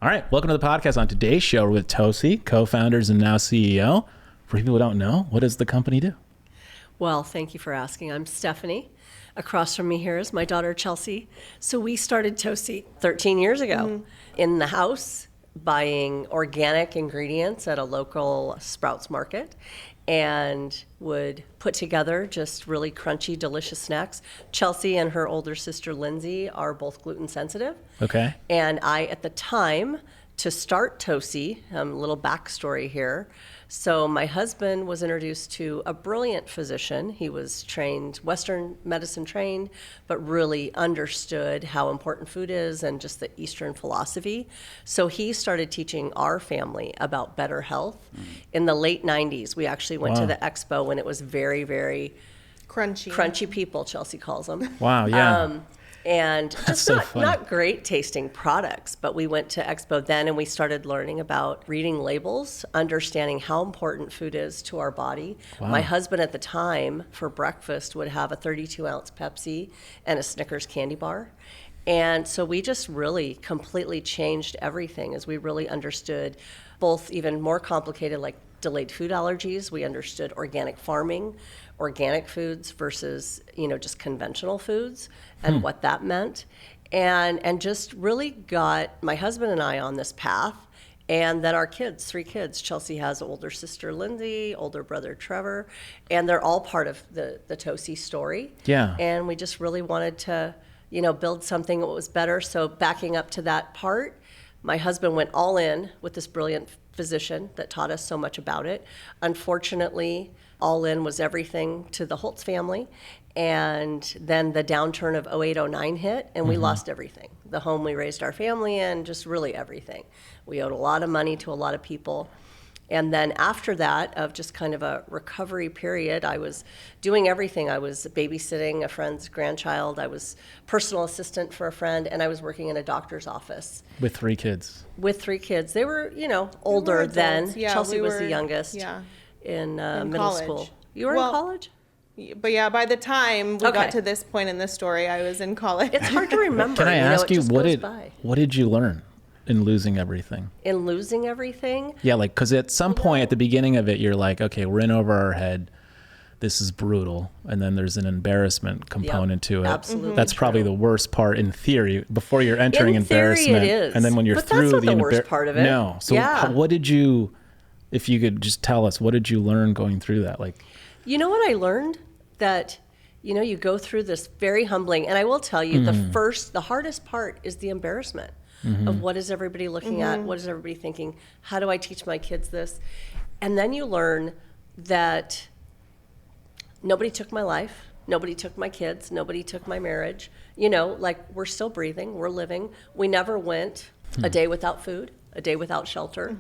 All right, welcome to the podcast. On today's show, we're with Tosi, co-founders and now CEO. For people who don't know, what does the company do? Well, thank you for asking. I'm Stephanie. Across from me here is my daughter, Chelsea. So we started Tosi 13 years ago in the house, buying organic ingredients at a local Sprouts market, and would put together just really crunchy, delicious snacks. Chelsea and her older sister, Lindsay, are both gluten sensitive. Okay. And I, at the time, to start Tosi, a little backstory here. So my husband was introduced to a brilliant physician. He was trained, Western medicine trained, but really understood how important food is and just the Eastern philosophy. So he started teaching our family about better health. In the late 90s, we actually went to the expo when it was very, very crunchy people, Chelsea calls them. Wow, yeah. And just so not great tasting products, but we went to Expo then and we started learning about reading labels, understanding how important food is to our body. Wow. My husband at the time for breakfast would have a 32-ounce Pepsi and a Snickers candy bar. And so we just really completely changed everything as we really understood both even more complicated like delayed food allergies. We understood organic farming, organic foods versus, just conventional foods and what that meant. And just really got my husband and I on this path. And then our kids, 3 kids. Chelsea has older sister Lindsay, older brother Trevor, and they're all part of the Tosi story. Yeah. And we just really wanted to, build something that was better. So backing up to that part, my husband went all in with this brilliant physician that taught us so much about it. Unfortunately, all in was everything to the Holtz family. And then the downturn of 08-09 hit, and we lost everything. The home we raised our family in, just really everything. We owed a lot of money to a lot of people. And then after that, of just kind of a recovery period, I was doing everything. I was babysitting a friend's grandchild. I was personal assistant for a friend, and I was working in a doctor's office. With 3 kids. With 3 kids. They were, older then. Yeah, Chelsea was the youngest in middle college. school. You were in college? But yeah, by the time we got to this point in the story, I was in college. It's hard to remember. Can I ask you, what what did you learn in losing everything? In losing everything? Yeah, because at some point at the beginning of it, you're like, okay, we're in over our head. This is brutal. And then there's an embarrassment component to it. Absolutely. That's probably the worst part in theory, before you're entering embarrassment. It is. And then when you're but through that's not the worst part of it. No. So what did you, if you could just tell us, what did you learn going through that? You know what I learned? That, you go through this very humbling, and I will tell you, the hardest part is the embarrassment of what is everybody looking at, what is everybody thinking, how do I teach my kids this? And then you learn that nobody took my life, nobody took my kids, nobody took my marriage. We're still breathing, we're living. We never went a day without food, a day without shelter.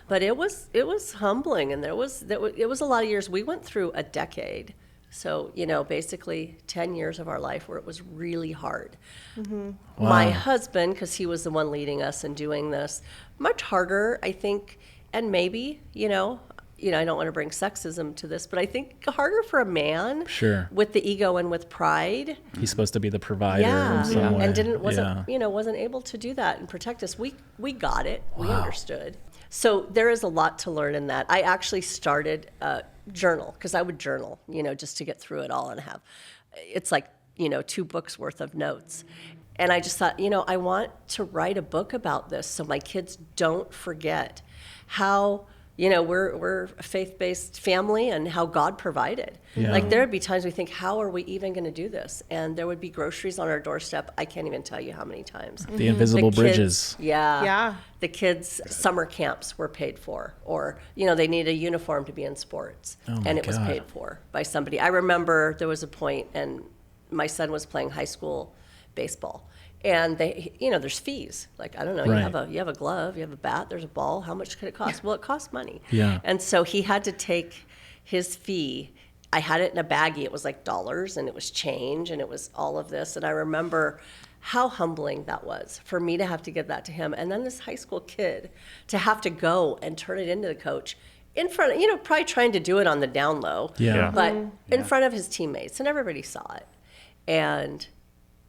But it was humbling, and it was a lot of years. We went through a decade. So, basically 10 years of our life where it was really hard. Wow. My husband, because he was the one leading us and doing this, much harder, I think, and maybe, I don't want to bring sexism to this, but I think harder for a man. Sure. With the ego and with pride. He's supposed to be the provider in some way. And wasn't able to do that and protect us. We got it. Wow. We understood. So there is a lot to learn in that. I actually started a journal, because I would journal, just to get through it all and have, it's like, 2 books worth of notes. And I just thought, I want to write a book about this so my kids don't forget how, we're a faith-based family and how God provided. Yeah. Like there would be times we think, how are we even going to do this? And there would be groceries on our doorstep. I can't even tell you how many times. The invisible bridges. Yeah. The kids' summer camps were paid for, or, they need a uniform to be in sports. And it was paid for by somebody. I remember there was a point, and my son was playing high school baseball. And they, there's fees. Like, I don't know, Right. you have a glove, you have a bat, there's a ball. How much could it cost? Well, it costs money. Yeah. And so he had to take his fee. I had it in a baggie. It was like dollars, and it was change, and it was all of this. And I remember how humbling that was for me to have to give that to him. And then this high school kid to have to go and turn it into the coach in front of, probably trying to do it on the down low. Yeah. But in front of his teammates, and everybody saw it. And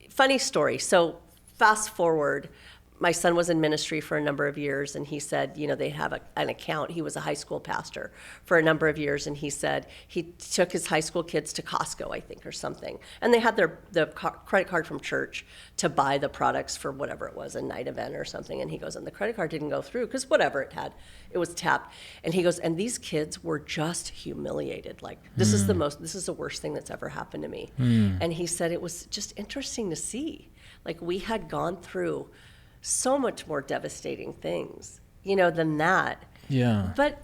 funny story. So fast forward, my son was in ministry for a number of years, and he said, they have an account. He was a high school pastor for a number of years, and he said he took his high school kids to Costco, I think, or something. And they had the credit card from church to buy the products for whatever it was, a night event or something. And he goes, and the credit card didn't go through because whatever it was tapped. And he goes, and these kids were just humiliated. Like, this is the worst thing that's ever happened to me. And he said it was just interesting to see. Like, we had gone through so much more devastating things, than that. Yeah. But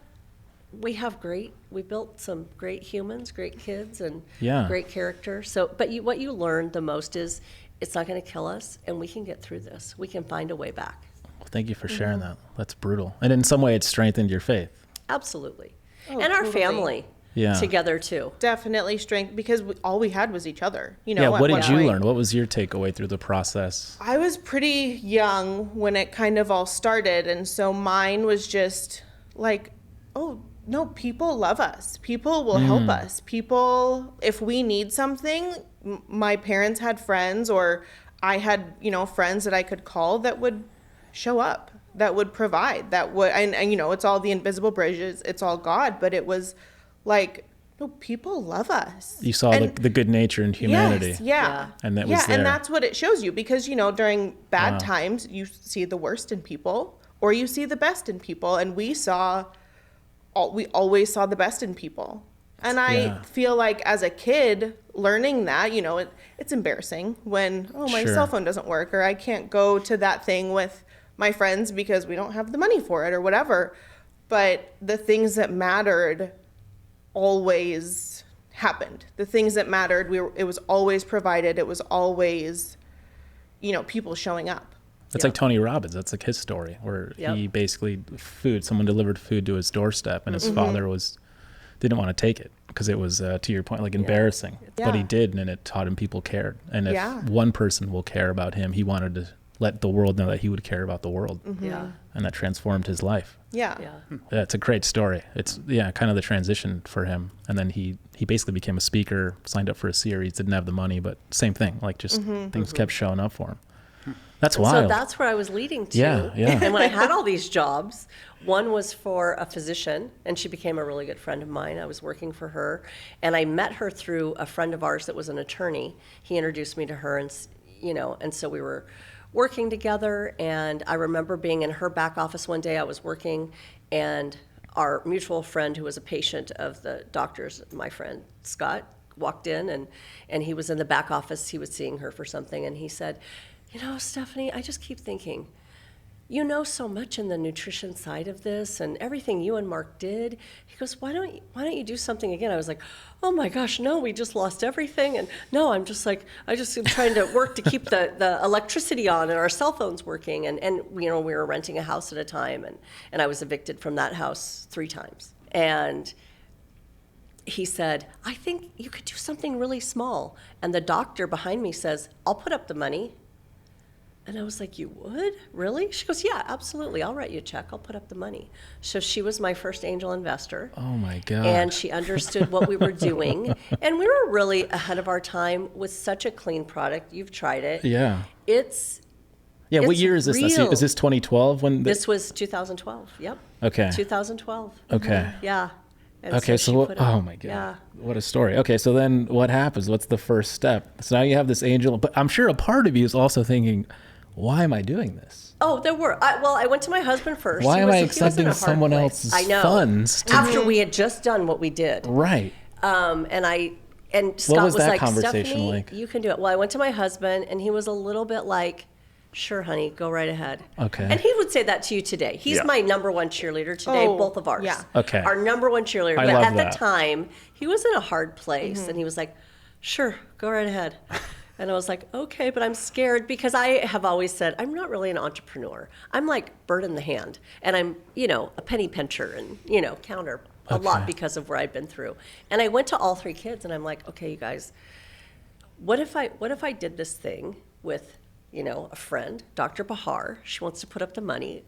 we built some great humans, great kids, and great character. So, but what you learn the most is it's not going to kill us, and we can get through this. We can find a way back. Well, thank you for sharing that. That's brutal. And in some way, it strengthened your faith. Absolutely. Oh, and our totally. family together, too. Definitely strength, because all we had was each other. What did you learn? What was your takeaway through the process? I was pretty young when it kind of all started, and so mine was just like, oh, no, people love us. People will help us. People, if we need something, my parents had friends, or I had, friends that I could call that would show up, that would provide, that would, and it's all the invisible bridges, it's all God, but it was like, no, people love us. You saw the good nature and humanity. Yes, yeah. And that was there. And that's what it shows you, because, during bad times, you see the worst in people, or you see the best in people. And we always saw the best in people. And I feel like as a kid, learning that, it's embarrassing when, my cell phone doesn't work, or I can't go to that thing with my friends because we don't have the money for it or whatever. But the things that mattered always happened. The things that mattered, it was always provided. It was always, people showing up. It's like Tony Robbins. That's like his story, where he basically someone delivered food to his doorstep, and his father didn't want to take it because it was, to your point, like embarrassing. But he did, and it taught him people cared. And if one person will care about him, he wanted to let the world know that he would care about the world. And that transformed his life. Yeah, it's a great story. It's kind of the transition for him. And then he basically became a speaker, signed up for a series, didn't have the money, but same thing, like just things kept showing up for him. That's wild. So that's where I was leading to. Yeah. And when I had all these jobs, one was for a physician, and she became a really good friend of mine. I was working for her, and I met her through a friend of ours that was an attorney. He introduced me to her, and so we were working together. And I remember being in her back office one day. I was working, and our mutual friend, who was a patient of the doctor's, my friend Scott, walked in, and he was in the back office. He was seeing her for something, and he said, Stephanie, I just keep thinking, so much in the nutrition side of this and everything you and Mark did. He goes, why don't you do something again? I was like, oh my gosh, no, we just lost everything. And no, I'm just like, I just am trying to work to keep the electricity on and our cell phones working. And we were renting a house at a time, and I was evicted from that house 3 times. And he said, I think you could do something really small. And the doctor behind me says, I'll put up the money. And I was like, you would? Really? She goes, yeah, absolutely. I'll write you a check. I'll put up the money. So she was my first angel investor. Oh, my God. And she understood what we were doing. And we were really ahead of our time with such a clean product. You've tried it. Yeah. What year is this? Is this 2012? This was 2012. Yep. Okay. 2012. Okay. Yeah. And okay, so oh my God. Yeah. What a story. Okay, so then what happens? What's the first step? So now you have this angel, but I'm sure a part of you is also thinking, why am I doing this? Oh, there were. I went to my husband first. Why am I accepting someone else's funds? After we had just done what we did. Right. And Scott what was that like, conversation Stephanie, like? You can do it. Well, I went to my husband, and he was a little bit like, sure, honey, go right ahead. Okay. And he would say that to you today. He's my number one cheerleader today, both of ours. Yeah. Okay. Our number one cheerleader. I but love at that. the time, he was in a hard place, and he was like, sure, go right ahead. And I was like, okay, but I'm scared because I have always said, I'm not really an entrepreneur. I'm like bird in the hand. And I'm, a penny pincher and, counter a lot because of where I've been through. And I went to all 3 kids, and I'm like, okay, you guys, what if I did this thing with, a friend, Dr. Bahar, she wants to put up the money.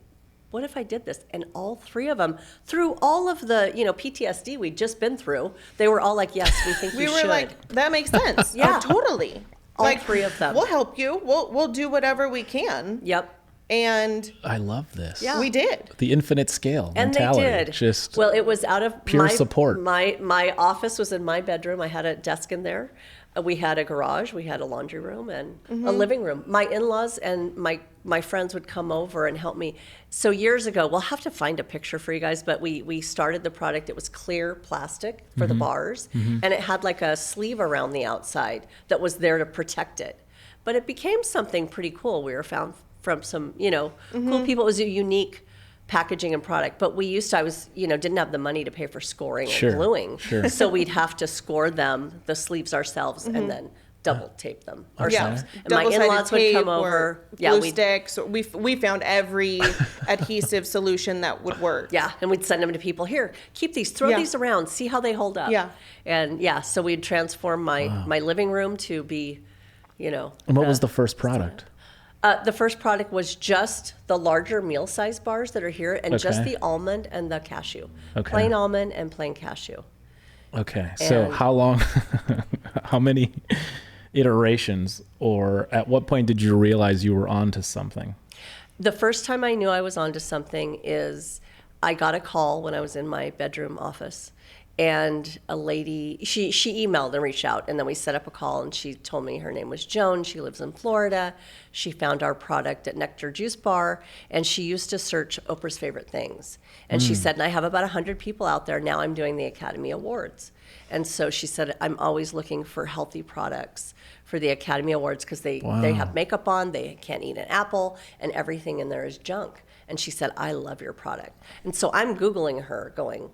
What if I did this? And all 3 of them, through all of the, PTSD we'd just been through, they were all like, yes, we think you should. We were like, that makes sense. Yeah. Oh, totally. All 3 of them. We'll help you. We'll do whatever we can. Yep. And I love this. Yeah. we did. The infinite scale And mentality. they did. Just Well, it was out of pure my support. My office was in my bedroom. I had a desk in there. We had a garage. We had a laundry room and a living room. My in-laws and my friends would come over and help me. So years ago, we'll have to find a picture for you guys, but we started the product. It was clear plastic for the bars, and it had like a sleeve around the outside that was there to protect it. But it became something pretty cool. We were found from some, cool people. It was a unique packaging and product. But I was, didn't have the money to pay for scoring and gluing. Sure. So we'd have to score the sleeves ourselves, and then double tape them ourselves. Yeah. And my Double-sided in-laws would tape come or over. Glue sticks. We found every adhesive solution that would work. Yeah, and we'd send them to people. Here, keep these, throw these around, see how they hold up. Yeah. And so we'd transform my living room to be, And what was the first product? The first product was just the larger meal size bars that are here, and just the almond and the cashew. Okay. Plain almond and plain cashew. Okay. So how long, how many iterations, or at what point did you realize you were onto something? The first time I knew I was onto something is I got a call when I was in my bedroom office, and a lady, she emailed and reached out, and then we set up a call, and she told me her name was Joan. She lives in Florida. She found our product at Nectar Juice Bar, and she used to search Oprah's favorite things. And she said, and I have about 100 people out there. Now I'm doing the Academy Awards. And so she said, I'm always looking for healthy products for the Academy Awards because they have makeup on, they can't eat an apple, and everything in there is junk. And she said, I love your product. And so I'm Googling her going,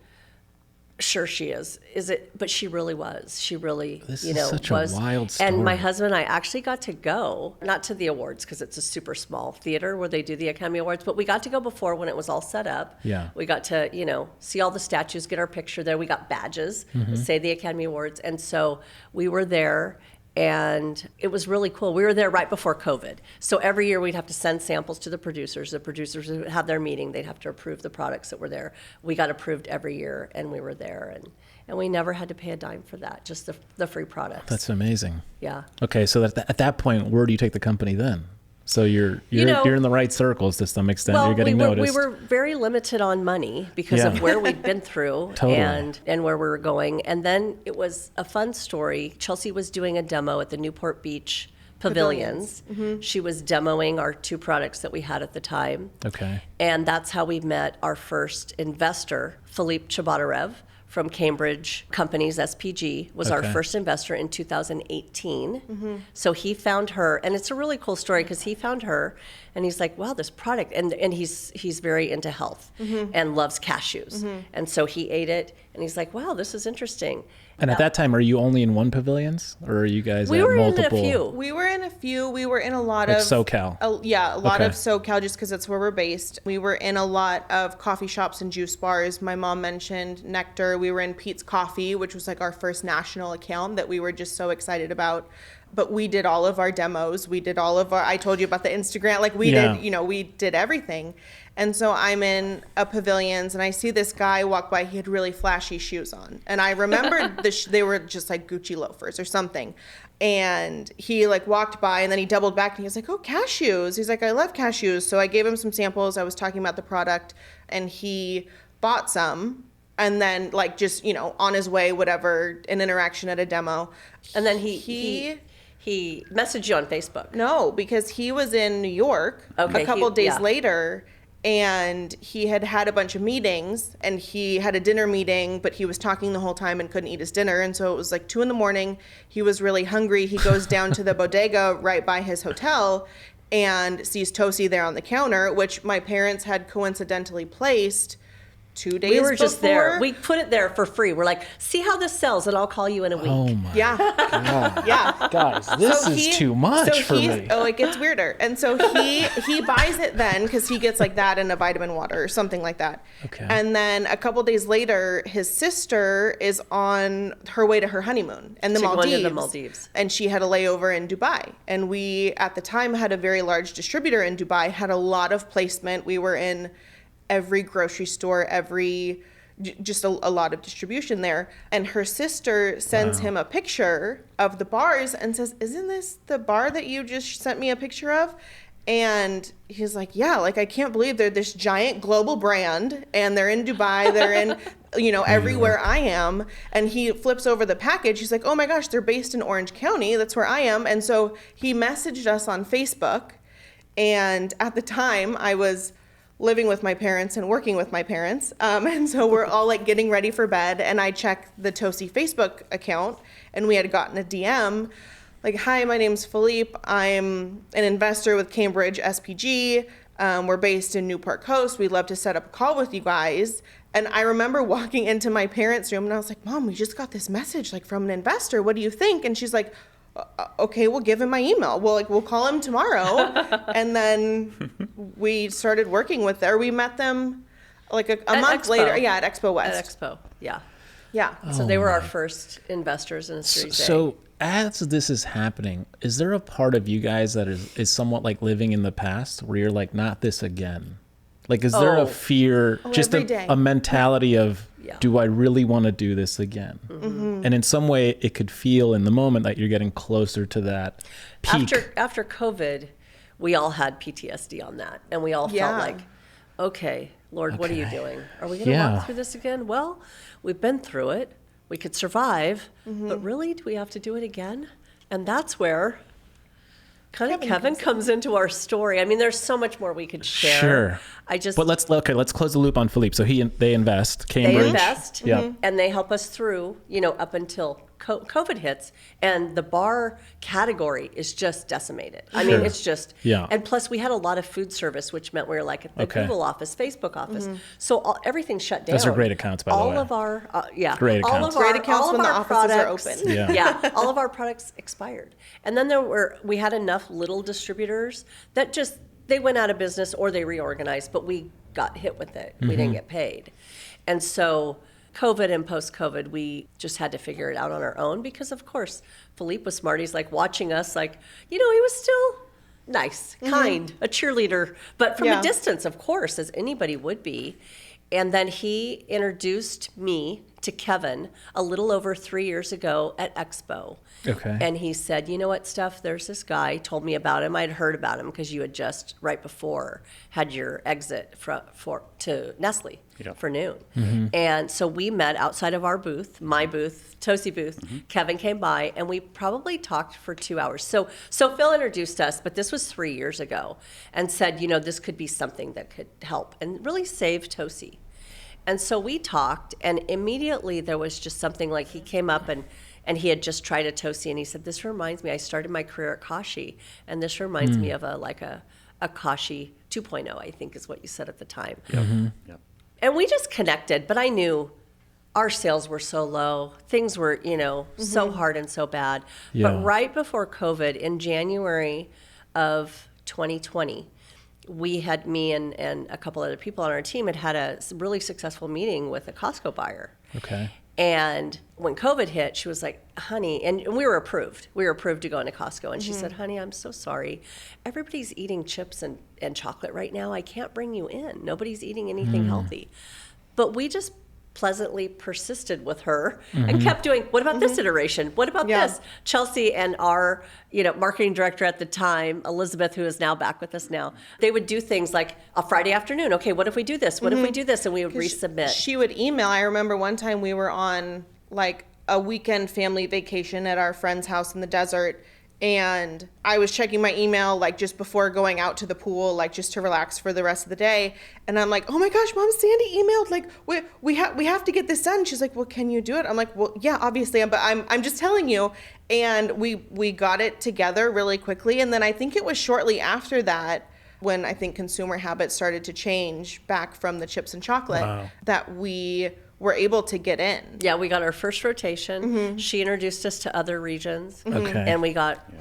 sure she is it? But she really was. She really, This is such a wild story. And my husband and I actually got to go, not to the awards because it's a super small theater where they do the Academy Awards, but we got to go before when it was all set up. Yeah. We got to, see all the statues, get our picture there. We got badges that say the Academy Awards. And so we were there. And it was really cool. We were there right before COVID. So every year we'd have to send samples to the producers. The producers would have their meeting. They'd have to approve the products that were there. We got approved every year, and we were there. And we never had to pay a dime for that, just the free products. That's amazing. Yeah. Okay, so at that point, where do you take the company then? So you're in the right circles to some extent. Well, you're getting noticed. we were very limited on money because of where we'd been through Totally. and where we were going. And then it was a fun story. Chelsea was doing a demo at the Newport Beach Pavilions. She was demoing our two products that we had at the time. Okay. And that's how we met our first investor, Philippe Chabatarev from Cambridge Companies, SPG, was our first investor in 2018. So he found her, and it's a really cool story because he found her, and he's like, wow, this product, and he's very into health and loves cashews. And so he ate it, and he's like, wow, this is interesting. And at that time, are you only in one pavilions, or are you guys We at were multiple? in a few. We were in a few. We were in a lot Like of SoCal. a lot Okay. of SoCal just because that's where we're based. We were in a lot of coffee shops and juice bars. My mom mentioned Nectar. We were in Peet's Coffee, which was like our first national account that we were just so excited about. But we did all of our demos. We did all of our, I told you about the Instagram, like we did, we did everything. And so I'm in a pavilions and I see this guy walk by. He had really flashy shoes on. And I remembered they were just like Gucci loafers or something. And he like walked by and then he doubled back and he was like, oh, cashews. He's like, I love cashews. So I gave him some samples. I was talking about the product and he bought some. And then like just, on his way, whatever, an interaction at a demo. And then he messaged you on Facebook. No, because he was in New York a couple days later, and he had a bunch of meetings, and he had a dinner meeting, but he was talking the whole time and couldn't eat his dinner. And so it was like 2 a.m. He was really hungry. He goes down to the bodega right by his hotel and sees Tosi there on the counter, which my parents had coincidentally placed 2 days We were just there. before. We put it there for free. We're like, see how this sells, and I'll call you in a week. Oh my Yeah. God. Yeah. Guys, this So is too much for me. Oh, it gets weirder. And so he buys it then because he gets like that and a vitamin water or something like that. Okay. And then a couple days later, his sister is on her way to her honeymoon in the To go Maldives. into the Maldives. And she had a layover in Dubai. And we, at the time, had a very large distributor in Dubai, had a lot of placement. We were in every grocery store, just a lot of distribution there. And her sister sends him a picture of the bars and says, isn't this the bar that you just sent me a picture of? And he's like, yeah, like, I can't believe they're this giant global brand and they're in Dubai, they're in, everywhere I am. And he flips over the package. He's like, oh my gosh, they're based in Orange County. That's where I am. And so he messaged us on Facebook. And at the time I was living with my parents and working with my parents. And so we're all like getting ready for bed. And I checked the Tosi Facebook account and we had gotten a DM like, hi, my name's Philippe. I'm an investor with Cambridge SPG. We're based in Newport Coast. We'd love to set up a call with you guys. And I remember walking into my parents' room and I was like, Mom, we just got this message like from an investor. What do you think? And she's like, okay, we'll give him my email. We'll call him tomorrow. And then we started working with them. We met them like a month Expo. later. Yeah, at Expo West. At Expo, yeah. Yeah. So they were our first investors in a Series A. So as this is happening, is there a part of you guys that is somewhat like living in the past where you're like, not this again? Like, is there a fear, just a mentality of, do I really want to do this again? Mm-hmm. And in some way it could feel in the moment that you're getting closer to that peak. After COVID, we all had PTSD on that. And we all felt like, okay, Lord, what are you doing? Are we going to walk through this again? Well, we've been through it. We could survive, but really, do we have to do it again? And that's where Kevin comes into our story. I mean, there's so much more we could share. Sure. But let's close the loop on Philippe. So they invest, Cambridge. They invest, and they help us through, up until COVID hits, and the bar category is just decimated. I mean, it's just, and plus we had a lot of food service, which meant we were like at the Google office, Facebook office. So everything shut down. Those are great accounts, by the way. All of our, great accounts. Great accounts when the offices are open. All of our products expired. And then we had enough little distributors that they went out of business or they reorganized, but we got hit with it. We didn't get paid. And so COVID and post-COVID, we just had to figure it out on our own because, of course, Philippe was smart. He's like watching us like, he was still nice, kind, a cheerleader, but from a distance, of course, as anybody would be. And then he introduced me to Kevin a little over 3 years ago at Expo. Okay. And he said, you know what, Steph, there's this guy, told me about him. I'd heard about him because you had just, right before, had your exit to Nestle for noon. Mm-hmm. And so we met outside of our booth, my booth, Tosi booth. Mm-hmm. Kevin came by, and we probably talked for 2 hours. So Phil introduced us, but this was 3 years ago, and said, this could be something that could help and really save Tosi. And so we talked, and immediately there was just something like he came up and he had just tried a Tosi, and he said, this reminds me, I started my career at Kashi, and this reminds me of a Kashi 2.0, I think is what you said at the time. Yep. Mm-hmm. Yep. And we just connected, but I knew our sales were so low. Things were, so hard and so bad. Yeah. But right before COVID, in January of 2020, we had, me and a couple other people on our team had a really successful meeting with a Costco buyer. Okay. And when COVID hit, she was like, honey, and we were approved. We were approved to go into Costco. And she said, honey, I'm so sorry. Everybody's eating chips and chocolate right now. I can't bring you in. Nobody's eating anything healthy. But we just pleasantly persisted with her and kept doing, what about this iteration? What about this? Chelsea and our, marketing director at the time, Elizabeth, who is now back with us now, they would do things like a Friday afternoon. Okay, what if we do this? What if we do this? And we would resubmit. She would email. I remember one time we were on like a weekend family vacation at our friend's house in the desert. And I was checking my email like just before going out to the pool, like just to relax for the rest of the day. And I'm like, oh my gosh, Mom, Sandy emailed, like we have to get this done. She's like, well, can you do it? I'm like, well, yeah, obviously, but I'm just telling you. And we got it together really quickly. And then I think it was shortly after that when I think consumer habits started to change back from the chips and chocolate that we were able to get in. Yeah, we got our first rotation. She introduced us to other regions. Okay. And we got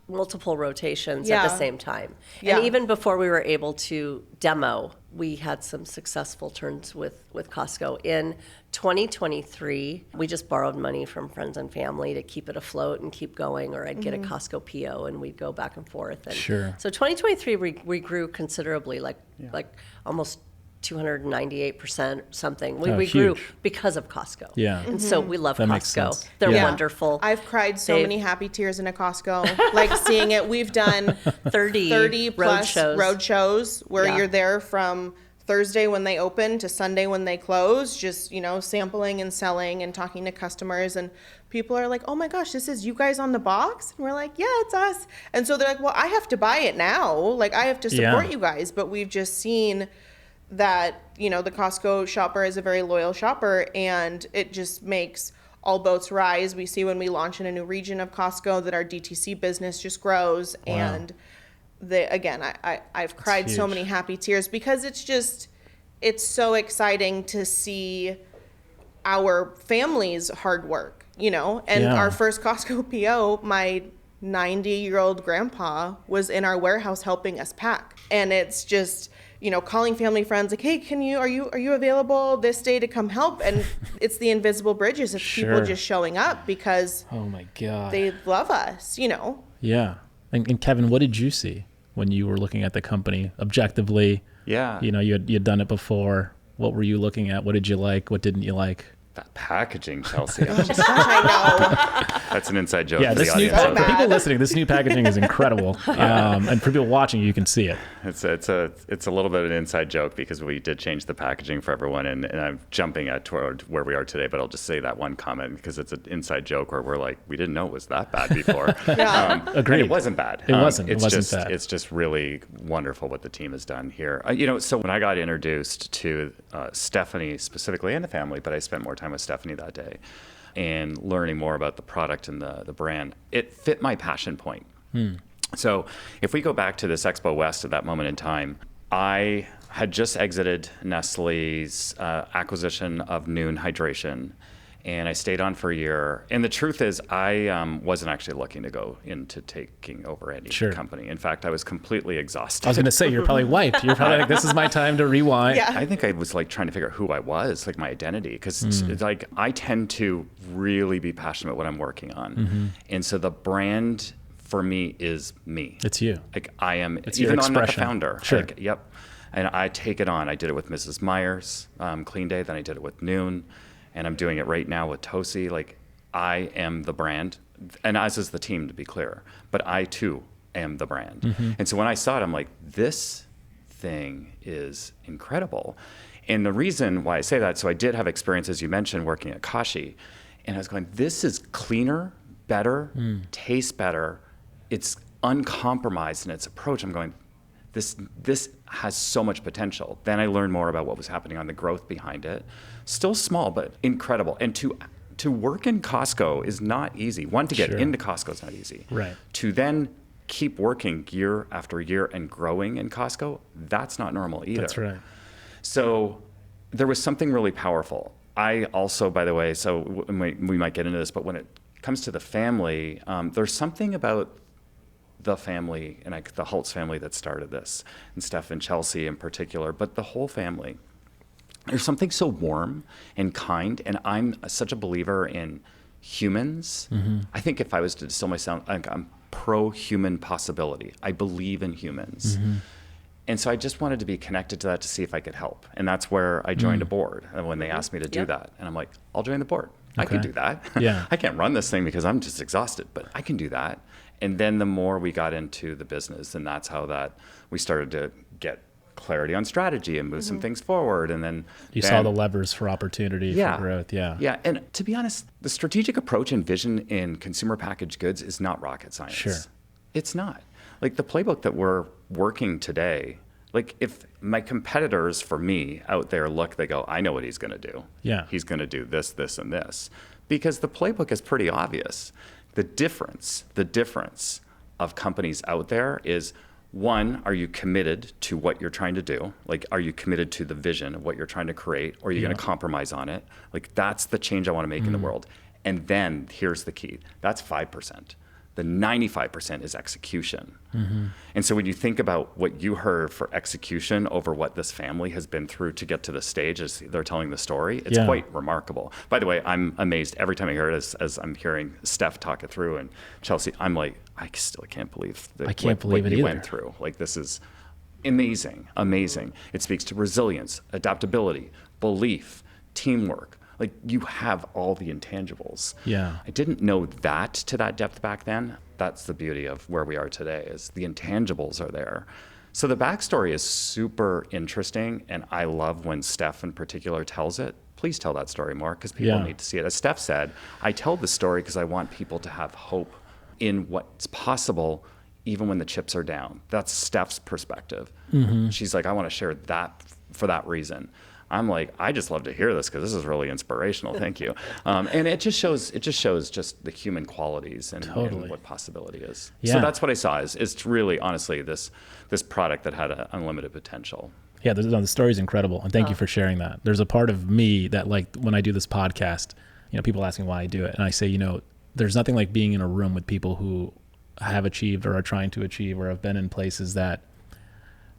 multiple rotations at the same time. And even before we were able to demo, we had some successful turns with Costco. In 2023, we just borrowed money from friends and family to keep it afloat and keep going, or I'd get a Costco PO and we'd go back and forth. And sure. So 2023, we grew considerably, like almost 298% something. We huge. grew because of Costco. Yeah. And so we love That makes Costco. sense. They're Yeah. wonderful. I've cried so They've- many happy tears in a Costco, like seeing it. We've done 30 plus road shows where Yeah. you're there from Thursday when they open to Sunday when they close, just, sampling and selling and talking to customers. And people are like, oh my gosh, this is you guys on the box? And we're like, yeah, it's us. And so they're like, well, I have to buy it now. Like, I have to support you guys. But we've just seen that, the Costco shopper is a very loyal shopper, and it just makes all boats rise. We see when we launch in a new region of Costco that our DTC business just grows. Wow. And I've cried so huge. many happy tears because it's so exciting to see our family's hard work, and Yeah. our first Costco PO, my 90-year-old grandpa was in our warehouse helping us pack. And it's just, calling family friends like, hey, are you available this day to come help? And it's the invisible bridges of people Sure. just showing up because Oh my God. they love us, Yeah. And Kevin, what did you see when you were looking at the company objectively? Yeah. You had done it before. What were you looking at? What did you like? What didn't you like? That packaging, Chelsea. I That's an inside joke Yeah, for the this new audience. So for people bad. listening, this new packaging is incredible. And for people watching, you can see it. It's a little bit of an inside joke because we did change the packaging for everyone, and I'm jumping toward where we are today, but I'll just say that one comment because it's an inside joke where we're like, we didn't know it was that bad before. Yeah. Agreed. And it wasn't bad. It wasn't. It It's wasn't just, bad. It's just really wonderful what the team has done here. So when I got introduced to Stephanie specifically and the family, but I spent more time with Stephanie that day and learning more about the product and the brand, it fit my passion point. So if we go back to this Expo West at that moment in time, I had just exited Nestle's acquisition of Noon Hydration, and I stayed on for a year. And the truth is, I wasn't actually looking to go into taking over any Sure. company. In fact, I was completely exhausted. I was going to say, you're probably wiped. You're probably like, this is my time to rewind. Yeah. I think I was like trying to figure out who I was, like my identity, because like I tend to really be passionate about what I'm working on, and so the brand for me is me. It's you. Like I am, It's your even though I'm not the expression. founder. Sure. Like, yep. And I take it on. I did it with Mrs. Myers, Clean Day. Then I did it with Noon, and I'm doing it right now with Tosi. Like I am the brand, and as is the team, to be clear. But I too am the brand. And so when I saw it, I'm like, this thing is incredible. And the reason why I say that, so I did have experience, as you mentioned, working at Kashi, and I was going, this is cleaner, better, tastes better. It's uncompromised in its approach. I'm going, this has so much potential. Then I learned more about what was happening on the growth behind it. Still small, but incredible. And to work in Costco is not easy. One, to get Sure. into Costco is not easy. Right. To then keep working year after year and growing in Costco, that's not normal either. That's right. So there was something really powerful. I also, by the way, so we might get into this, but when it comes to the family, there's something about the family and the Holtz family that started this, and Steph and Chelsea in particular, but the whole family. There's something so warm and kind, and I'm such a believer in humans. I think if I was to distill myself, I'm pro-human possibility. I believe in humans. And so I just wanted to be connected to that to see if I could help. And that's where I joined a board when they asked me to do Yep. that. And I'm like, I'll join the board. I can Okay. do that. Yeah. I can't run this thing because I'm just exhausted, but I can do that. And then the more we got into the business, and that's how that we started to get clarity on strategy and move some things forward. And then You saw the levers for opportunity for growth. Yeah. Yeah. And to be honest, the strategic approach and vision in consumer packaged goods is not rocket science. Sure. It's not. Like the playbook that we're working today, like if my competitors for me out there look, they go, I know what he's going to do. Yeah. He's going to do this, this, and this. Because the playbook is pretty obvious. The difference of companies out there is, one, are you committed to what you're trying to do? Like, are you committed to the vision of what you're trying to create? Or are you going to compromise on it? Like, that's the change I want to make in the world. And then here's the key. That's 5%. The 95% is execution. And so when you think about what you heard for execution over what this family has been through to get to the stage as they're telling the story, it's Yeah. quite remarkable. By the way, I'm amazed every time I hear it as I'm hearing Steph talk it through and Chelsea, I'm like, I still can't believe that I can't what believe it you either. went through. Like this is amazing. It speaks to resilience, adaptability, belief, teamwork. Like, you have all the intangibles. Yeah. I didn't know that to that depth back then. That's the beauty of where we are today, is the intangibles are there. So the backstory is super interesting, and I love when Steph in particular tells it. Please tell that story more, because people need to see it. As Steph said, I tell the story because I want people to have hope in what's possible even when the chips are down. That's Steph's perspective. She's like, I want to share that for that reason. I'm like, I just love to hear this because this is really inspirational. Thank you. And it just shows just the human qualities and what possibility is. Yeah. So that's what I saw is really, honestly, this product that had unlimited potential. Yeah, the story's incredible, and thank you for sharing that. There's a part of me that, like, when I do this podcast, people ask me why I do it, and I say, there's nothing like being in a room with people who have achieved or are trying to achieve or have been in places that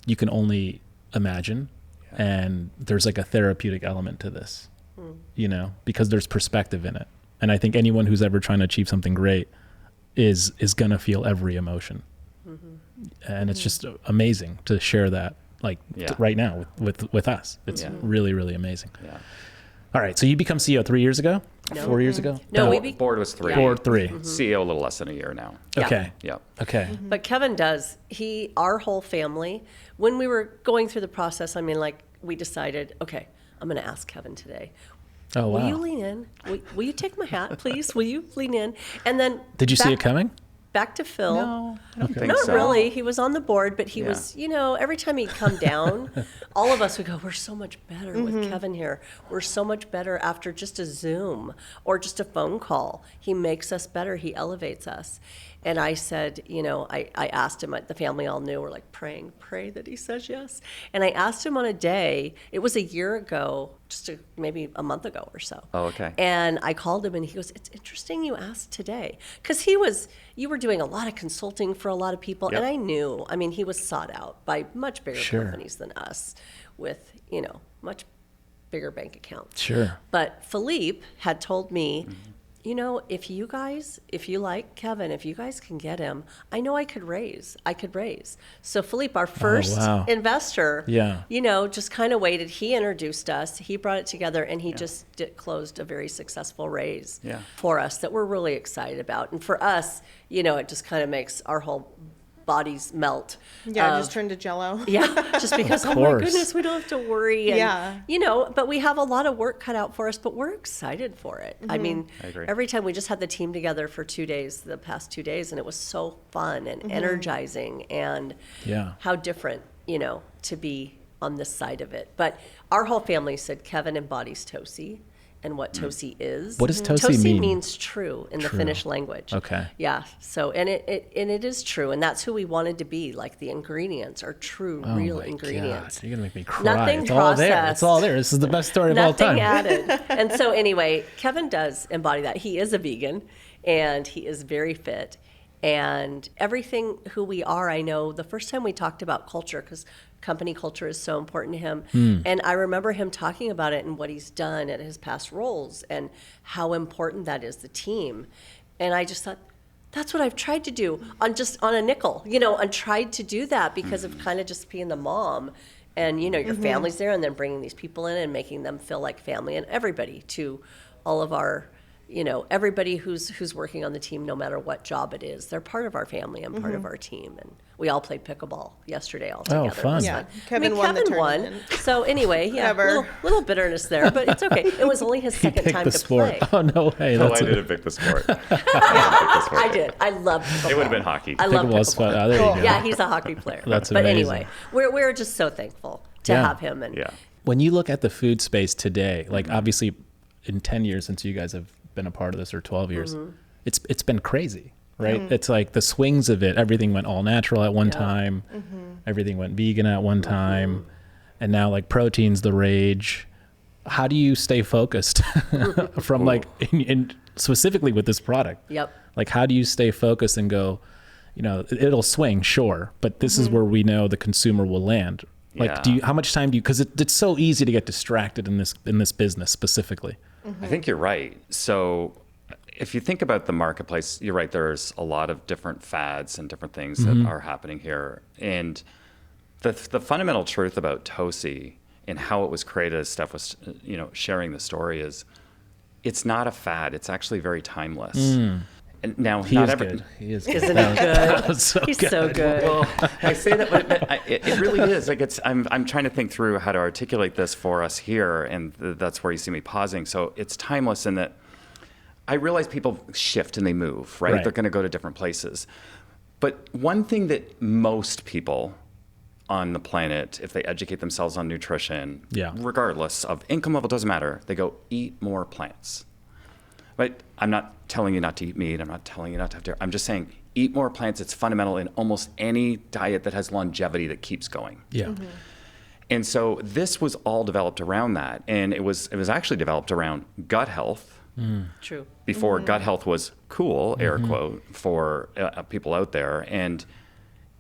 you can only imagine. And there's like a therapeutic element to this, because there's perspective in it. And I think anyone who's ever trying to achieve something great is going to feel every emotion. And it's just amazing to share that, like, right now with us. It's really, really amazing. Yeah. All right. So you become CEO 3 years ago? No. 4 years ago? No, board was 3. Board 3. CEO a little less than a year now. Yeah. Okay. Yep. Okay. But Kevin does. Our whole family, when we were going through the process, we decided, okay, I'm going to ask Kevin today. Oh, wow. Will you lean in? Will you take my hat, please? Will you lean in? And then Did you see it coming? Back to Phil. No, I don't think Not so. really. He was on the board, but he was, every time he'd come down, all of us would go, we're so much better with Kevin here. We're so much better after just a Zoom or just a phone call. He makes us better. He elevates us. And I said, I asked him, the family all knew, we're like pray that he says yes. And I asked him on a day, it was a year ago, maybe a month ago or so. Oh, okay. And I called him and he goes, it's interesting you asked today. Because you were doing a lot of consulting for a lot of people. Yep. And I knew, he was sought out by much bigger companies than us with, much bigger bank accounts. Sure. But Philippe had told me, if you like Kevin, if you guys can get him, I know I could raise. So Philippe, our first investor, just kind of waited. He introduced us, he brought it together, and he just closed a very successful raise for us that we're really excited about. And for us, it just kind of makes our whole bodies melt. Yeah, just turned to Jell-O. Yeah, just because, oh my goodness, we don't have to worry. And, but we have a lot of work cut out for us, but we're excited for it. I mean, I agree. every time we just had the team together for 2 days, the past 2 days, and it was so fun and energizing and how different, to be on this side of it. But our whole family said Kevin embodies Tosi and what Tosi is. What does Tosi mean? Tosi means true in the Finnish language. Okay. Yeah. So, and it is true, and that's who we wanted to be. Like, the ingredients are true, real ingredients. God, you're gonna make me cry. Nothing it's all there. processed. It's all there. This is the best story of all time. Nothing added. And so anyway, Kevin does embody that. He is a vegan, and he is very fit. And everything who we are, I know the first time we talked about culture, because company culture is so important to him. And I remember him talking about it and what he's done at his past roles and how important that is, the team. And I just thought, that's what I've tried to do on a nickel, and tried to do that because of kind of just being the mom. And, your family's there, and then bringing these people in and making them feel like family, and everybody, to all of our, everybody who's working on the team, no matter what job it is, they're part of our family and part of our team. And we all played pickleball yesterday all together. Oh, fun. Yeah, Kevin won the tournament. So anyway, little bitterness there, but it's okay. It was only his second time to sport. play. Oh, no way. I didn't pick the sport. I did. I loved pickleball. It would have been hockey. I love Pickleball's fun. pickleball. Oh, there you go. Yeah, he's a hockey player. That's But amazing. anyway, we're just so thankful to have him. And When you look at the food space today, like obviously in 10 years since you guys have been a part of this, or 12 years, it's been crazy, right? It's like the swings of it. Everything went all natural at one time. Everything went vegan at one time. And now like protein's the rage. How do you stay focused from like, in specifically with this product? Yep. Like, how do you stay focused and go, it'll swing, sure, but this is where we know the consumer will land. Like, how much time do you, because it's so easy to get distracted in this business specifically. I think you're right. So if you think about the marketplace, you're right. There's a lot of different fads and different things that are happening here. And The fundamental truth about Tosi and how it was created, as Steph was, sharing the story, is it's not a fad. It's actually very timeless. And now, He is good. He is good. Isn't it good? He's good. so good. Well, I say that, but it really is. Like I'm trying to think through how to articulate this for us here, and that's where you see me pausing. So it's timeless in that I realize people shift and they move, right? They're going to go to different places. But one thing that most people on the planet, if they educate themselves on nutrition, regardless of income level, doesn't matter, they go eat more plants. Right? I'm not telling you not to eat meat. I'm not telling you not to have dairy. I'm just saying eat more plants. It's fundamental in almost any diet that has longevity that keeps going. Yeah. And so this was all developed around that. And it was actually developed around gut health. True. Before gut health was cool, air quote, for people out there. And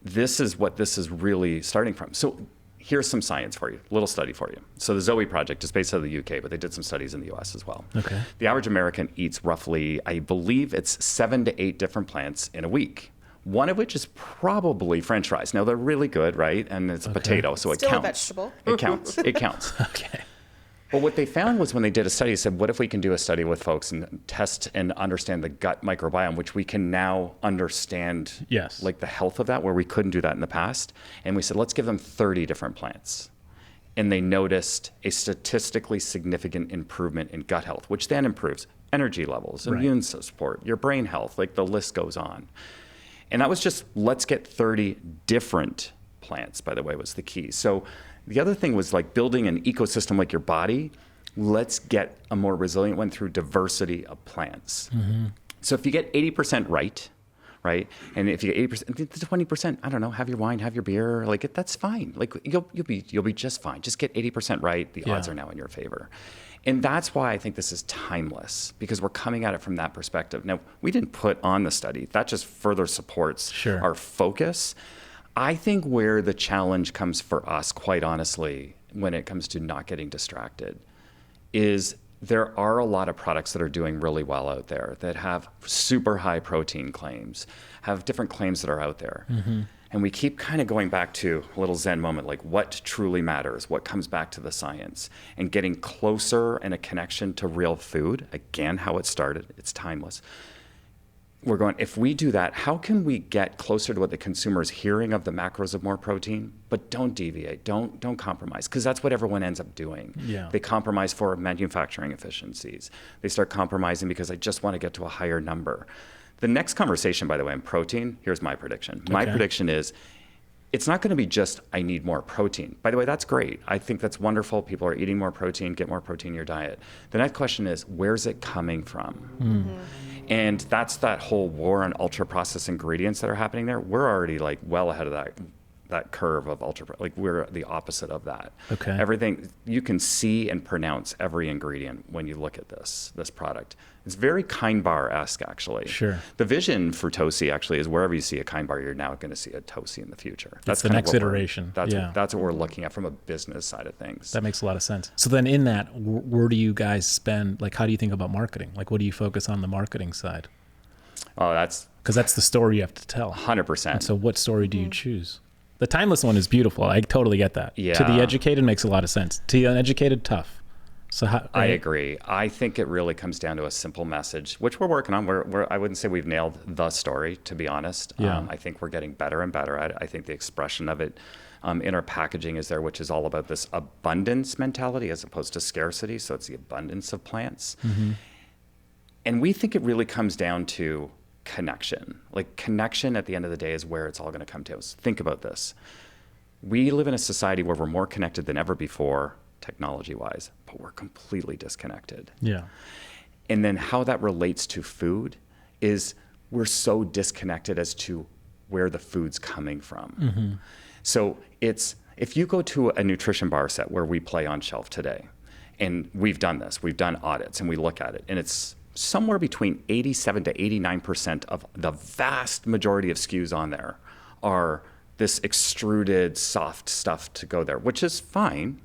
this is what this is really starting from. So here's some science for you, a little study for you. So the Zoe Project is based out of the UK, but they did some studies in the US as well. Okay. The average American eats roughly, I believe it's 7 to 8 different plants in a week. One of which is probably French fries. Now they're really good, right? And it's a potato, so Still it a counts. vegetable. It counts. It counts. Okay. But what they found was when they did a study, they said, what if we can do a study with folks and test and understand the gut microbiome, which we can now understand like the health of that, where we couldn't do that in the past. And we said, let's give them 30 different plants. And they noticed a statistically significant improvement in gut health, which then improves energy levels, immune support, your brain health, like the list goes on. And that was just, let's get 30 different plants, by the way, was the key. So the other thing was like building an ecosystem like your body. Let's get a more resilient one through diversity of plants. So if you get 80% right? And if you get 80%, 20%, I don't know, have your wine, have your beer, like that's fine. Like you'll be just fine. Just get 80% right. The odds are now in your favor. And that's why I think this is timeless, because we're coming at it from that perspective. Now, we didn't put on the study. That just further supports our focus. I think where the challenge comes for us, quite honestly, when it comes to not getting distracted, is there are a lot of products that are doing really well out there that have super high protein claims, have different claims that are out there. And we keep kind of going back to a little Zen moment, like what truly matters, what comes back to the science, and getting closer and a connection to real food. Again, how it started, it's timeless. We're going, if we do that, how can we get closer to what the consumer is hearing of the macros of more protein, but don't deviate, don't compromise, because that's what everyone ends up doing. They compromise for manufacturing efficiencies. They start compromising because I just want to get to a higher number. The next conversation, by the way, on protein, here's my prediction. My prediction is it's not going to be just, I need more protein. By the way, that's great. I think that's wonderful. People are eating more protein, get more protein in your diet. The next question is, where's it coming from? And that's that whole war on ultra processed ingredients that are happening there. We're already like well ahead of that curve of ultra, like we're the opposite of that. Everything, you can see and pronounce every ingredient when you look at this product. It's very Kind Bar-esque, actually. The vision for Tosi actually is wherever you see a Kind Bar, you're now going to see a Tosi in the future. That's the next iteration. That's what we're looking at from a business side of things. That makes a lot of sense. So then in that, where do you guys spend, like how do you think about marketing? Like what do you focus on the marketing side? Oh, that's... Because that's the story you have to tell. 100%. And so what story do you choose? The timeless one is beautiful. I totally get that. To the educated makes a lot of sense. To the uneducated, tough. So how, I agree. I think it really comes down to a simple message, which we're working on. I wouldn't say we've nailed the story, to be honest. I think we're getting better and better at it. I think the expression of it in our packaging is there, which is all about this abundance mentality as opposed to scarcity. So it's the abundance of plants. And we think it really comes down to connection. Like connection at the end of the day is where it's all going to come to. Think about this. We live in a society where we're more connected than ever before, technology-wise, but we're completely disconnected. And then how that relates to food is we're so disconnected as to where the food's coming from. So if you go to a nutrition bar set where we play on shelf today, and we've done this, we've done audits, and we look at it, and it's somewhere between 87 to 89% of the vast majority of SKUs on there are this extruded soft stuff to go there, which is fine.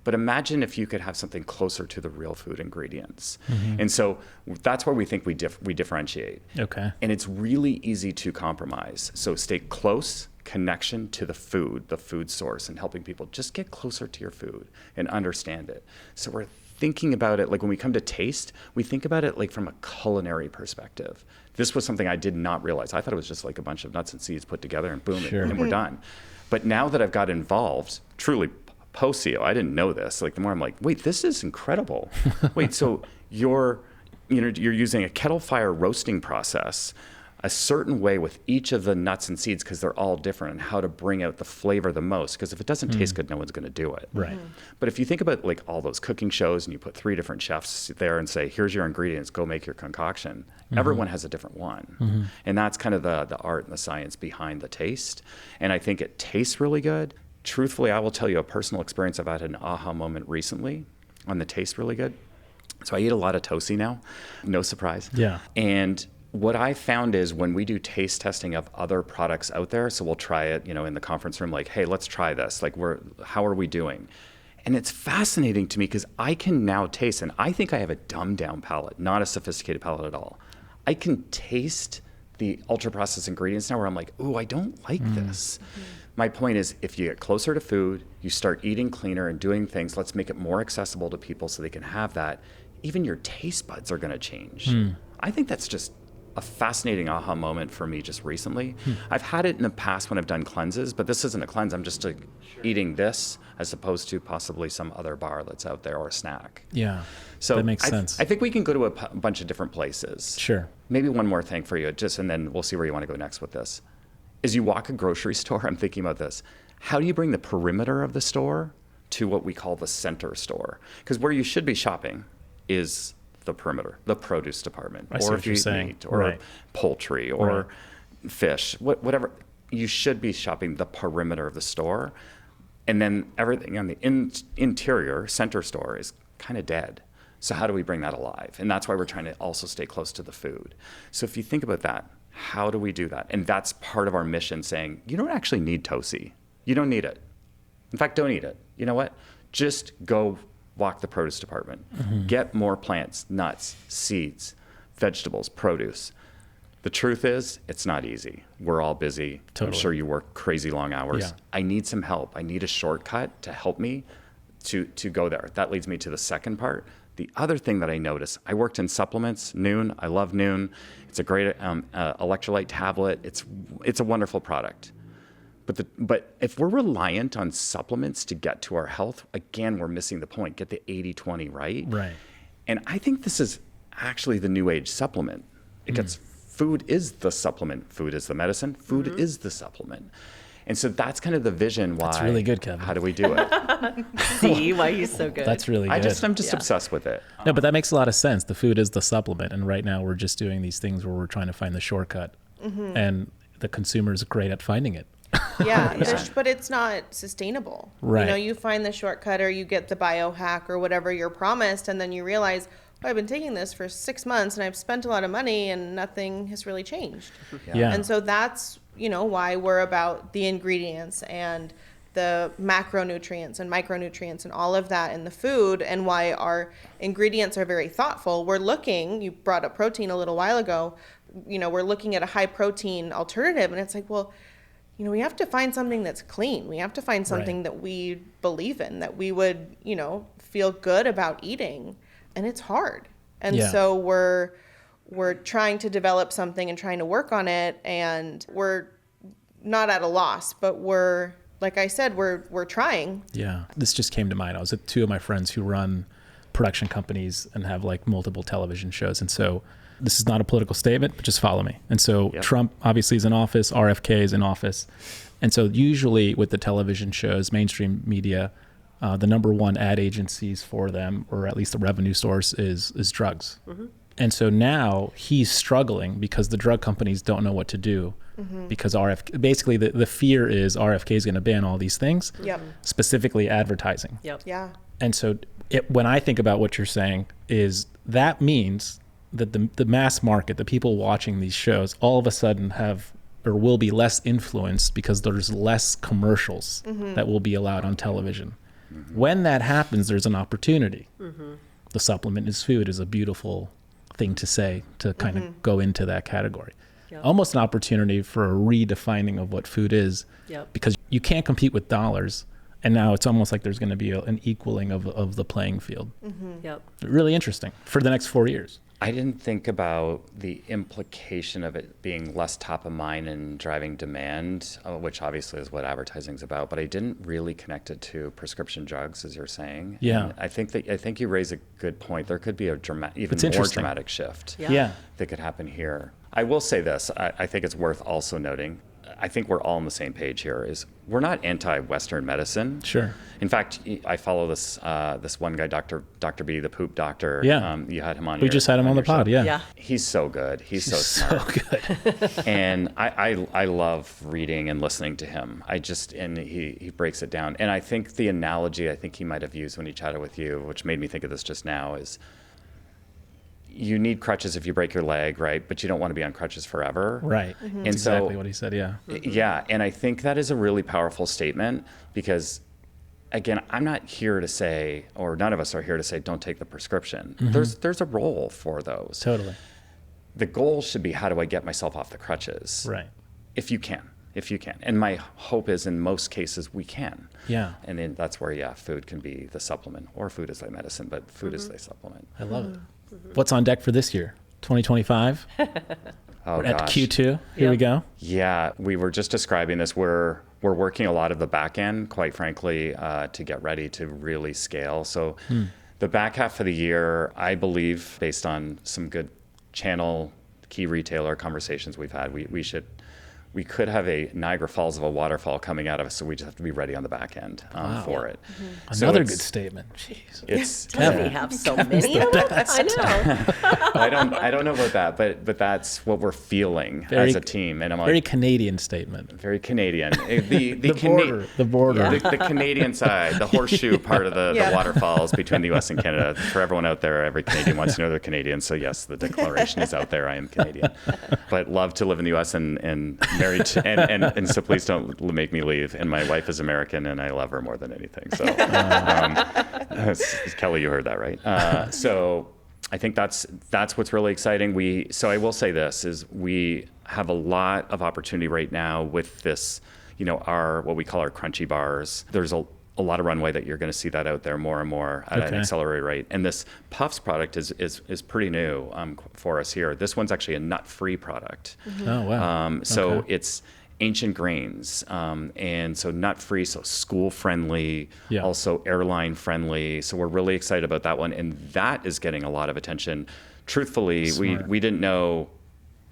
But imagine if you could have something closer to the real food ingredients. And so that's where we think we differentiate. And it's really easy to compromise. So stay close, connection to the food source, and helping people just get closer to your food and understand it. So we're thinking about it, like when we come to taste, we think about it like from a culinary perspective. This was something I did not realize. I thought it was just like a bunch of nuts and seeds put together and boom, Sure. and we're done. But now that I've got involved, truly post-SEO, I didn't know this. Like the more I'm like, wait, this is incredible. Wait, so you're using a kettle fire roasting process a certain way with each of the nuts and seeds, because they're all different, and how to bring out the flavor the most. Because if it doesn't taste good, no one's going to do it. Right. But if you think about like all those cooking shows, and you put 3 different chefs there and say, here's your ingredients, go make your concoction. Everyone has a different one. And that's kind of the art and the science behind the taste. And I think it tastes really good. Truthfully, I will tell you a personal experience. I've had an aha moment recently on the taste really good. So I eat a lot of Tosi now, no surprise. Yeah. And what I found is when we do taste testing of other products out there, so we'll try it, in the conference room, like, hey, let's try this. Like, how are we doing? And it's fascinating to me because I can now taste, and I think I have a dumbed down palate, not a sophisticated palate at all. I can taste the ultra processed ingredients now where I'm like, ooh, I don't like this. My point is, if you get closer to food, you start eating cleaner and doing things, let's make it more accessible to people so they can have that. Even your taste buds are going to change. I think that's just a fascinating aha moment for me just recently. I've had it in the past when I've done cleanses, but this isn't a cleanse. I'm just eating this as opposed to possibly some other bar that's out there or a snack. Yeah. So that makes sense. I think we can go to a bunch of different places. Sure. Maybe one more thing for you, and then we'll see where you want to go next with this. As you walk a grocery store, I'm thinking about this. How do you bring the perimeter of the store to what we call the center store? Because where you should be shopping is the perimeter, the produce department, I see or what if you're you eat saying. meat, or Right. poultry, or fish, whatever. You should be shopping the perimeter of the store, and then everything on the interior center store is kind of dead. So how do we bring that alive? And that's why we're trying to also stay close to the food. So if you think about that, how do we do that? And that's part of our mission, saying, you don't actually need Tosi. You don't need it. In fact, don't eat it. You know what? Just go walk the produce department. Get more plants, nuts, seeds, vegetables, produce. The truth is, it's not easy. We're all busy. Totally. I'm sure you work crazy long hours. Yeah. I need some help. I need a shortcut to help me to go there. That leads me to the second part. The other thing that I noticed, I worked in supplements, Noon. I love Noon. It's a great electrolyte tablet. It's a wonderful product. But if we're reliant on supplements to get to our health, again, we're missing the point. Get the 80-20 right. Right. And I think this is actually the new age supplement. Food is the supplement. Food is the medicine. Food is the supplement. And so that's kind of the vision why. That's really good, Kevin. How do we do it? See why he's so good. That's really good. I'm just obsessed with it. No, but that makes a lot of sense. The food is the supplement. And right now we're just doing these things where we're trying to find the shortcut. And the consumer is great at finding it. Yeah, but it's not sustainable. Right. You find the shortcut, or you get the biohack or whatever you're promised, and then you realize, oh, I've been taking this for 6 months and I've spent a lot of money and nothing has really changed. Yeah. And so that's, why we're about the ingredients and the macronutrients and micronutrients and all of that in the food, and why our ingredients are very thoughtful. We're looking, you brought up protein a little while ago, we're looking at a high protein alternative, and it's like, well, we have to find something that's clean. We have to find something that we believe in, that we would, feel good about eating. And it's hard. And so we're trying to develop something and trying to work on it. And we're not at a loss, but like I said, we're trying. Yeah. This just came to mind. I was with 2 of my friends who run production companies and have like multiple television shows. And so this is not a political statement, but just follow me. And so Trump obviously is in office, RFK is in office. And so usually with the television shows, mainstream media, the number one ad agencies for them, or at least the revenue source, is drugs. And so now he's struggling because the drug companies don't know what to do, because basically the fear is RFK is going to ban all these things, specifically advertising. Yeah. And so when I think about what you're saying, is that means that the mass market, the people watching these shows, all of a sudden have or will be less influenced because there's less commercials that will be allowed on television. When that happens, there's an opportunity. The supplement is food is a beautiful thing to say, to kind of go into that category. Yep. almost an opportunity for a redefining of what food is, Yep. because you can't compete with dollars. And now it's almost like there's going to be an equaling of the playing field. Yep. Really interesting for the next 4 years. I didn't think about the implication of it being less top of mind and driving demand, which obviously is what advertising is about. But I didn't really connect it to prescription drugs, as you're saying. Yeah. And I think you raise a good point. There could be a even It's more interesting. dramatic shift Yeah. that could happen here. I will say this. I think it's worth also noting. I think we're all on the same page here. Is we're not anti-Western medicine. Sure. In fact, I follow this one guy, Dr. B, the poop doctor. Yeah. You had him on. We just had him on the your pod. show. Yeah. Yeah. He's so good. He's so smart. So good. And I love reading and listening to him. And he breaks it down. And I think the analogy I think he might have used when he chatted with you, which made me think of this just now, is you need crutches if you break your leg, right? But you don't want to be on crutches forever. Right. And That's exactly so, what he said. Yeah. yeah. And I think that is a really powerful statement because, again, I'm not here to say, or none of us are here to say, don't take the prescription. There's a role for those. Totally. The goal should be, how do I get myself off the crutches? Right. If you can. And my hope is in most cases we can. Yeah. And then that's where, food can be the supplement, or food is like medicine, but food is the supplement. I love it. What's on deck for this year? 2025? Oh, We're at gosh. Q2. Here we go. Yeah, we were just describing this. We're working a lot of the back end, quite frankly, to get ready to really scale. So the back half of the year, I believe, based on some good channel key retailer conversations we've had, we could have a Niagara Falls of a waterfall coming out of us, so we just have to be ready on the back end for it. So Another it's- good statement. Jeez. It's Doesn't he have so many of them? I know. I don't know about that, but that's what we're feeling Very- as a team, and I'm like, Very Canadian statement. very Canadian. The The border. the Canadian side, the horseshoe part of the waterfalls between the U.S. and Canada. For everyone out there, every Canadian wants to know they're Canadian. So yes, the declaration is out there. I am Canadian, but love to live in the U.S. and married to, and so please don't make me leave. And my wife is American, and I love her more than anything. So Kelly, you heard that, right? So I think that's what's really exciting. So I will say this is we have a lot of opportunity right now with this, our what we call our crunchy bars. There's a lot of runway that you're going to see that out there more and more at an accelerated rate. And this Puffs product is pretty new for us here. This one's actually a nut-free product. Oh, wow. So it's ancient grains, and so nut-free, so school-friendly, also airline-friendly. So we're really excited about that one, and that is getting a lot of attention. Truthfully, we didn't know.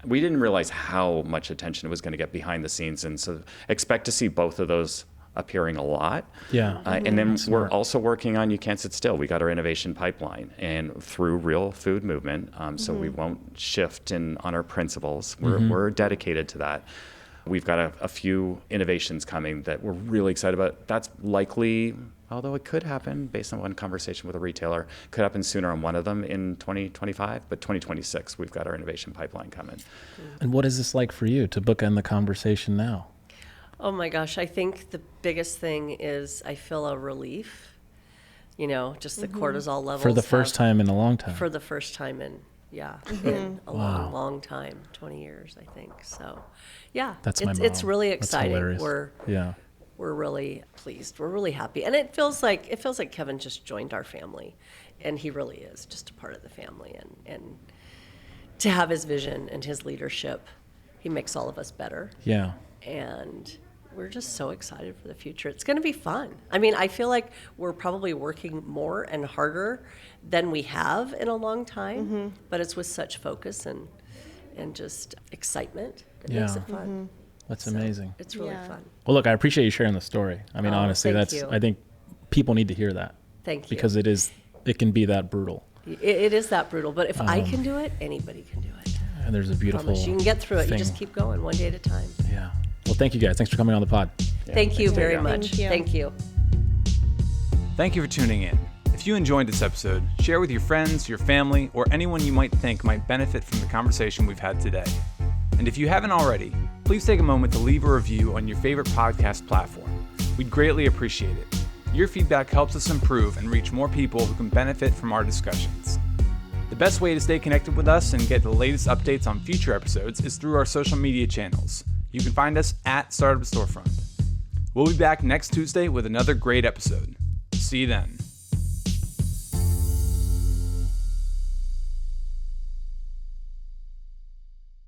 We didn't realize how much attention it was going to get behind the scenes, and so expect to see both of those appearing a lot. Yeah. And then we're also working on You Can't Sit Still. We got our innovation pipeline, and through real food movement, so we won't shift on our principles. We're dedicated to that. We've got a few innovations coming that we're really excited about. That's likely, although it could happen based on one conversation with a retailer, could happen sooner on one of them in 2025, but 2026, we've got our innovation pipeline coming. And what is this like for you to bookend the conversation now? Oh my gosh, I think the biggest thing is I feel a relief, just the cortisol levels. For the first time in a long time. For the first time in a long, long time, 20 years, I think. So, That's my it's mom. really That's exciting. hilarious. We're really pleased. We're really happy. And it feels like Kevin just joined our family, and he really is just a part of the family. And to have his vision and his leadership, he makes all of us better. Yeah. And we're just so excited for the future. It's going to be fun. I mean, I feel like we're probably working more and harder than we have in a long time, but it's with such focus and just excitement. It makes it fun. That's amazing. It's really fun. Well, look, I appreciate you sharing the story. I mean, honestly, thank you. I think people need to hear that. Thank you. Because it can be that brutal. It is that brutal, but if I can do it, anybody can do it. And there's a beautiful Promise. You can get through it. You thing. just keep going one day at a time. Yeah. Well, thank you guys. Thanks for coming on the pod. Thank you very you. much. Thank you. Thank you for tuning in. If you enjoyed this episode, share with your friends, your family, or anyone you might think might benefit from the conversation we've had today. And if you haven't already, please take a moment to leave a review on your favorite podcast platform. We'd greatly appreciate it. Your feedback helps us improve and reach more people who can benefit from our discussions. The best way to stay connected with us and get the latest updates on future episodes is through our social media channels. You can find us at Startup Storefront. We'll be back next Tuesday with another great episode. See you then.